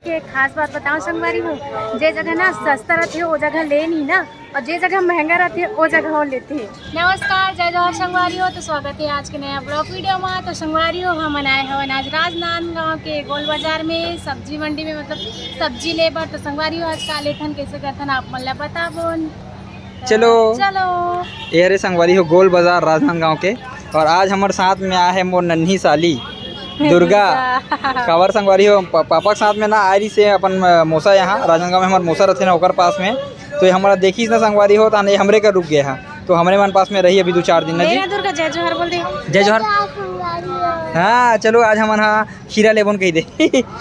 के एक खास बात बताऊं संगवारी हो, जे जगह ना सस्ता रहती है वो जगह ले नहीं ना, और जे जगह महंगा रहती है वो जगह वो लेते हैं। नमस्कार, जय जोहर संगवारी हो। तो स्वागत है आज के नया ब्लॉग वीडियो में। तो संगवारी हो हम आए हो आज राजनांदगांव के गोल बाजार में सब्जी मंडी में, मतलब सब्जी लेबर। तो संगवारी हो आज का लेथन कैसे करथन आप मन ला बता बोन। चलो चलो ये रे संगवारी हो गोल बाजार राजनांदगांव के, और आज हमारे साथ में आया है मोर नन्ही साली दुर्गा कावर। संगवारी हो पापा के साथ में ना आ रही से अपन मोसा यहाँ राजनांदगांव में हमारे मोसा रहते ना ओकर पास में, तो ये हमारा देखी ना संगवारी हो तो हमरे का रुक गया है, तो हमारे मन पास में रही अभी 2-4 दिन ना जी। दुर्गा जय जोहर बोल दे। जय जोहर। हाँ चलो आज हम हाँ खीरा लेबोन कही दे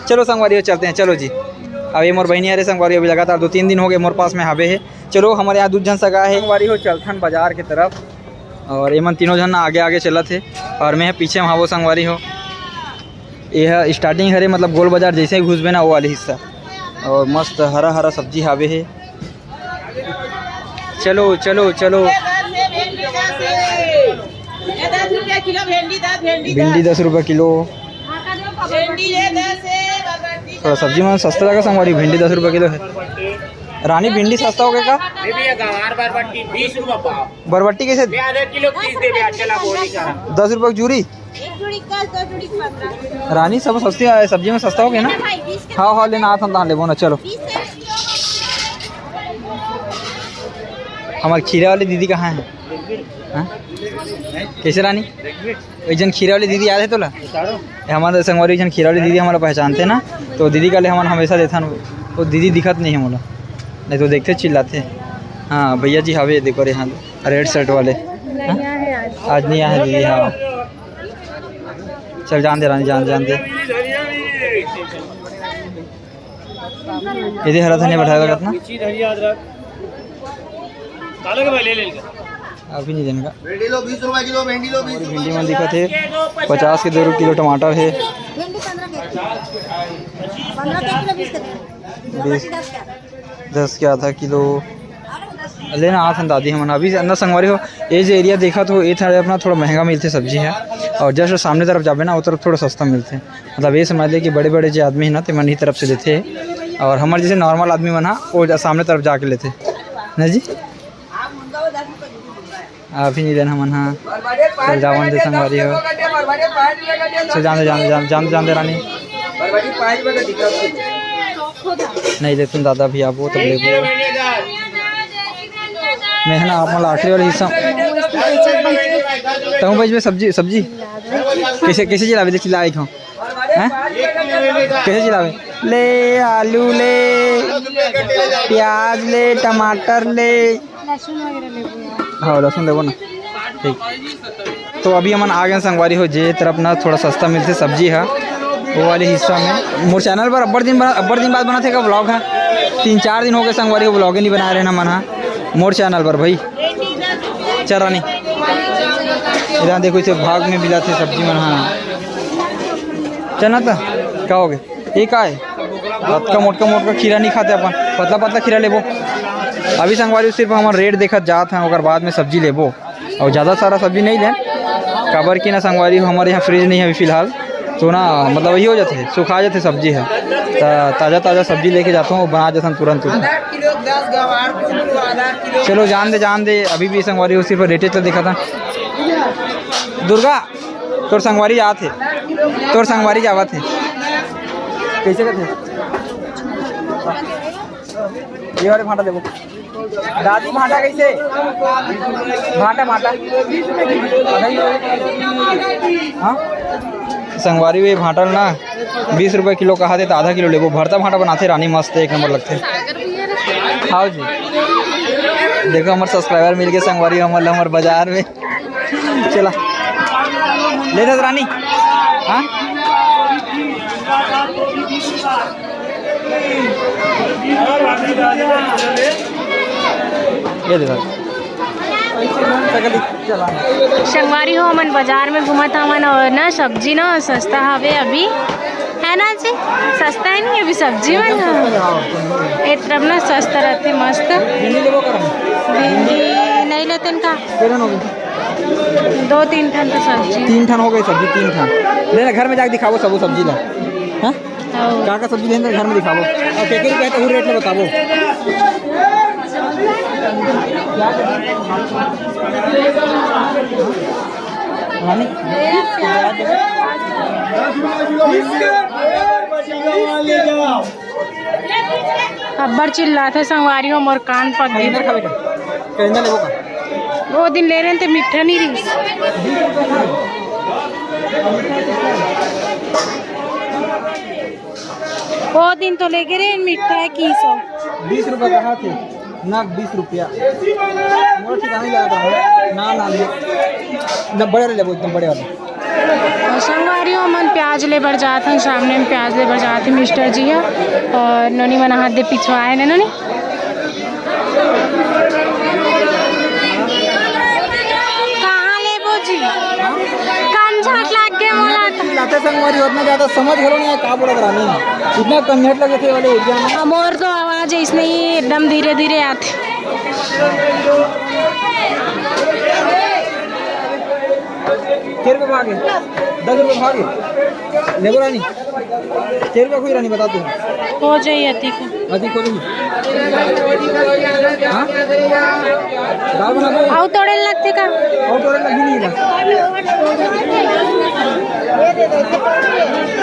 चलो संगवारी हो चलते हैं, चलो जी। अब ये मोर बहनी अरे संगवारी अभी लगातार 2-3 दिन हो गए मोर पास में हावे है। चलो हमारे यहाँ 2 जन सगा है संगवारी हो चलथन बाजार की तरफ, और ये मन तीनों जन आगे आगे चला थे और मैं पीछे वहाँ वो संगवारी हो। यह स्टार्टिंग हरे मतलब गोल बाजार जैसे ही घुसबे ना वो वाले हिस्सा, और मस्त हरा हरा सब्जी हावे है। चलो चलो चलो। भिंडी 10 रुपये किलो। थोड़ा सब्जी में सस्ता लगा संगवारी, भिंडी 10 रुपये किलो है। रानी भिंडी सस्ता हो गया का? बरबट्टी कैसे? 10 रुपये की जूरी। रानी सब सस्ती सब्जी में सस्ता हो गया ना। हाँ हाँ लेना आता था लेबो ना। चलो हमारे खीरा वाली दीदी कहाँ है? हाँ? कैसे रानी एक जन खीरा वाली दीदी याद है तोला? हमारे संगवारी जन खीरा वाली दीदी हमारा पहचानते ना, तो दीदी का ले हमारा हमेशा देता वो दीदी दिखत नहीं है मोला, नहीं तो देखते चिल्लाते। हाँ भैया जी हावे देखो रे, हाँ रेड शर्ट वाले। आज नहीं आए दीदी। हाँ चल जान दे रानी, जान दे। यदि हरा धनिया बैठाएगा कितना? अभी नहीं देने का। भिंडी लो 20 रुपये किलो। भिंडी लो 20 भिंडी में दिखा थे 50 के 2 किलो टमाटर है। 10 के आधा किलो लेना आता दादी हम अभी अंदर संगवारी हो। ये जो एरिया देखा तो ये था अपना थोड़ा महंगा मिलते सब्जी है, और जैसे सामने तरफ जाबे ना वो तरफ थोड़ा सस्ता मिलते हैं। मतलब ये समझ ले कि बड़े बड़े जो आदमी है ना तो मन ही तरफ से लेते हैं, और हमारे जैसे नॉर्मल आदमी बना वो सामने तरफ जाके लेते ना जी। अभी नहीं देना मन। हाँ चल जावन दे संगवारी हो। चल जान दे रानी। नहीं ले तुम दादा भी आपो तब ले मैं है ना आप मतलब आखिरी वाले हिस्सा तहूँ भाई में सब्जी कैसे चिल्लावे दे चिल्ला खाऊँ हैं? कैसे चिल्लावे? ले आलू ले, प्याज ले, टमाटर ले, हाँ लहसुन लेबो ना। ठीक तो अभी हम आ गए संगवारी हो जे तरफ ना थोड़ा सस्ता मिलते सब्जी है वो वाले हिस्सा में। मोर चैनल पर अब्बर दिन बाद बना थे का व्लॉग है। 3-4 दिन हो गए संगवारी को व्लॉग ही नहीं बना रहे ना मना मोर चैनल पर भाई। चल रानी इधर देखो इसे भाग में मिला थे सब्जी में। हाँ चलना था क्या हो गया? ये का है का मोटका खीरा नहीं खाते अपन, पतला खीरा लेबो। अभी संगवारी सिर्फ हमारा रेट देखा जात है, और बाद में सब्जी लेबो, और ज़्यादा सारा सब्जी नहीं लें काबर की ना संगवारी हो हमारे यहाँ फ्रिज नहीं है अभी फ़िलहाल, तो ना मतलब वही हो जाते है सुखा जाते सब्जी है। ताज़ा सब्जी लेके जाता हूँ बना जाता हूँ तुरंत। चलो जान दे अभी भी संगवारी हो सिर्फ रेटे तो देखा था। दुर्गा तोर संगवारी जाते कैसे करते? ये वाले भाटा देखो दादी, भाटा कैसे? भाटा हाँ संगवारी हुई भाटल ना 20 रुपये किलो कहा थे तो आधा किलो लेबो। भरता भाटा बनाते रानी मस्त एक नंबर लगते। हाँ जी देखो हमारे सब्सक्राइबर मिल गए संगवारी हमारे बाजार में। चला ले दे रानी। हाँ ये दे संगवारी हो मन बाजार में घूमत हमन, और ना सब्जी ना सस्ता हवे अभी है ना जी। सस्ता है नहीं अभी सब्जी में एक तरफ ना सस्ता रहते मस्त। भिंडी नहीं लेते का 2-3 ठन तो सब्जी 3 ठन हो गई सब्जी 3 ठन लेना घर में जाके दिखाओ सब सब्जी ला। हाँ का सब्जी लेंगे घर में दिखाओ और के रुपये तो रेट में बताओ। अब्बर चिल्ला थे संगवारियों मोर कान पक गई। वो दिन ले रहे थे मीठा नहीं रही। वो दिन तो ले गए मीठा है की 20 रुपये कहा थे ना 20 रुपया मोर ठिकाना लगा ना बड़े ले एकदम बड़े वाले। संगवारियों मन प्याज ले बढ़ जाते हैं, सामने में प्याज ले बढ़ जाते मिस्टर जी है और नोनी मन हाथ दे पिछवाए ने नोनी। कहाँ ले बोजी कान झाट लाग के मोला लाते संगवारी उतना ज्यादा समझ घरो नहीं का बोला करानी इतना कन्हट लगे थे वाले एरिया में। मोर तो आवाज इसने ही एकदम धीरे धीरे आती। ₹10 भागे 10 रुपये भागे लेबो रानी ₹10 कोई रानी बता तू हो जाइए अधिक हो जाइए। हाँ दाल बना दो आउ तोड़े लगते का और तोड़े लगी नहीं ना।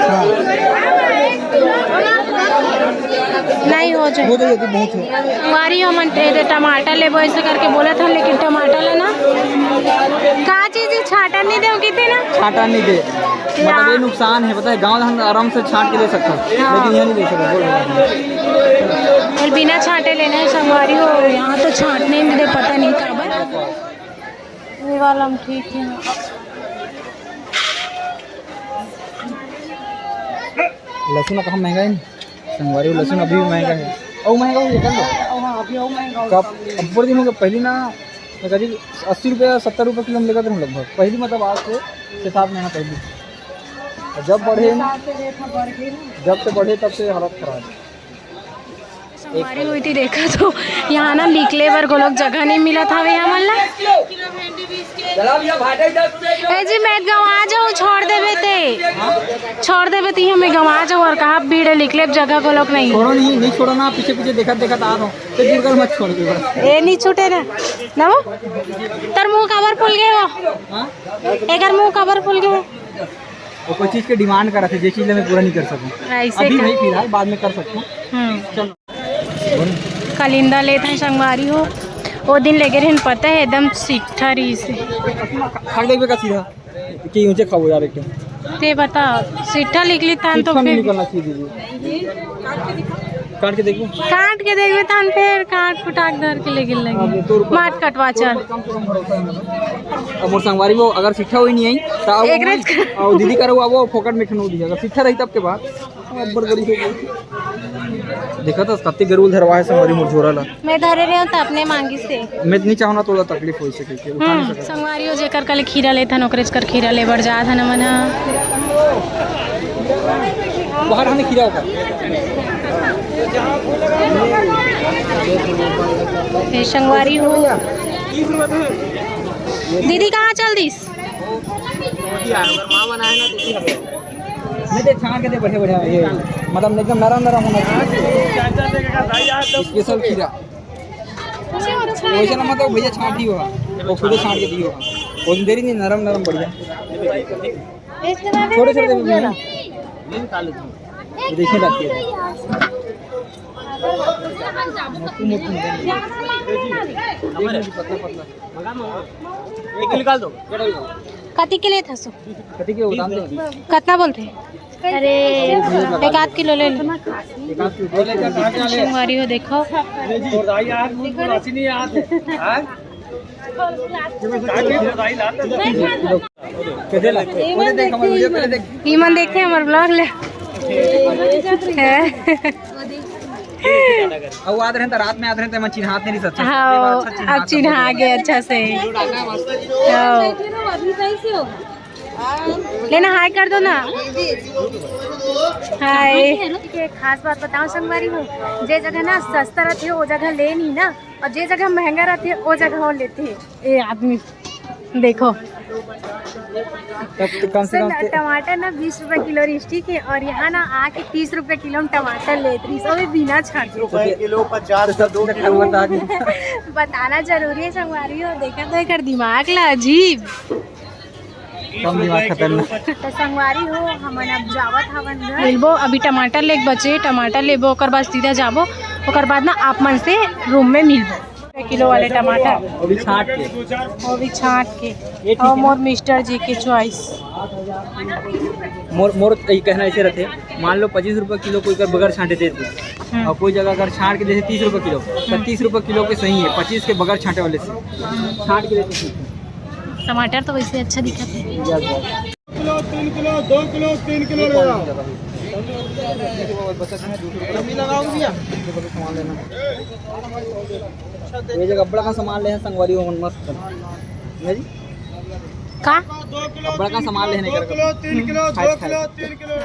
हाँ नहीं हो जाए बहुत है वारी हो मन दे टमाटर ले ऐसे करके बोला था लेकिन टमाटर लेना का चीज छाटा नहीं दे कितने ना छाटा नहीं दे मतलब ये नुकसान है पता है। गांव हम आराम से छाट के दे सकते हैं लेकिन यहाँ नहीं दे सकते। बोल बिना छाटे लेना है संगवारी हो यहाँ तो छाटने नहीं दे पता नहीं कब ये वाला हम ठीक है। लहसुन कहाँ महंगा है संगवारी लहसुन अभी भी महंगा है और महंगा हो गया कब अब्बर दिन हो गया पहली ना करीब 80 रुपये 70 रुपये किलो में लेकर थे लगभग पहली मतलब आज से 6-7 महीना पहले। जब से बढ़े तब से हालत खराब है। संगवारी हुई थी देखा तो यहाँ ना निकले बर को लोग जगह नहीं मिला था यहाँ मल्ला जी मैं गंवा जाऊँ छोड़ देवे ती हमें गंवा जाऊँ और कहा भीड़ निकले जगह को लोग नहीं छोड़ो नहीं छोड़ो ना पीछे पीछे देखा आ रहा हूँ मत छोड़ दे ये नहीं छूटे ना वो तर मुँह कवर फूल गए वो एक मुँह कवर फूल गए वो कोई चीज़ के डिमांड कर रहे थे जिस चीज़ मैं पूरा नहीं कर सकूँ अभी नहीं फिलहाल बाद में कर सकता हूँ। चलो कलिंदा लेते हैं संगवारी हो वो दिन लगे रहे पता है एकदम सीठा रही से खा देवे का सीधा कि ऊंचे खाओ यार एकदम ते बता सीठा निकली थान तो नहीं निकलना चाहिए काट के देखो थान फिर काट फुटाक धर के लेके लगी माट कटवा चल अब मोर संगवारी वो अगर सीठा हुई नहीं आई तो दीदी करो वो फोकट में खनो दी अगर सीठा रही तब के बाद अब्बर गरी हो गई देखा था कत्ती गरुल धरवा है संगवारी मोर झोरा ला मैं धरे रहे तो अपने मांगी से मैं नहीं चाहना थोड़ा तकलीफ हो सके के उठा नहीं सकता संगवारी हो जेकर कल खीरा लेथा नौकरेज कर खीरा ले बढ़ जा था न मना बाहर हमें खीरा होगा संगवारी हो दीदी कहाँ चल दिस नहीं दे छान के दे बढ़िया बढ़िया ये मतलब एकदम नरम होना चाहिए स्पेशल खीरा वैसे ना मतलब भैया छाट ही होगा वो खुद छाट के दी होगा वो देरी नहीं नरम बढ़िया छोटे देखिए लगती है निकाल दो कति के लिए था सो कति के दाम दे कितना बोलते अरे 1 किलो ले लो संगवारी हो देखो ईमान देखते हैं हमारे ब्लॉग ले अब आते हैं तो रात में आते हैं तो मैं चिन्हात नहीं सकता। हाँ अब चिन्हा गए अच्छा से लेना हाय कर दो ना हाय। एक खास बात बताओ संगवारी हो जे जगह ना सस्ता रहती है वो जगह ले नहीं ना और जे जगह महंगा रहती है वो जगह वो लेते हैं ये आदमी देखो तब तो कम से कम टमाटर ना 20 रुपए किलो रिश्टिक है और यहाँ ना आके 30 रुपए किलो में टमाटर लेते रही सब बिना छाट किलो 50 का 2 किलो बता दी। बताना जरूरी है संगवारी हो। देखा तो एक दिमाग ला अजीब कम दिमाग खतरनाक। तो संगवारी हो हमन अब जावत हवन घर मिलबो। अभी टमाटर लेके बचे टमाटर लेबो ओकर बाद सीधा जाबो ओकर बाद ना आप मन से रूम में मिलबो। किलो वाले टमाटर अभी छाट के वो भी छाट के और मोर मिस्टर जी के चॉइस। मोर ये कहना ऐसे रहते मान लो 25 रुपये किलो कोई कर बगैर छांटे दे दे और कोई जगह अगर छाट के जैसे 30 रुपये किलो तो 30 रुपये किलो के सही है 25 के बगैर छांटे वाले से छाट के देते। टमाटर तो वैसे अच्छा दिखा था। किलो 3 किलो 2 किलो 3 किलो ले आओ। ये जगह बड़ा का सामान ले हैं संगवारी हो मस्त का बड़ा का सामान लेने 2 किलो 3 किलो 2 किलो 3 किलो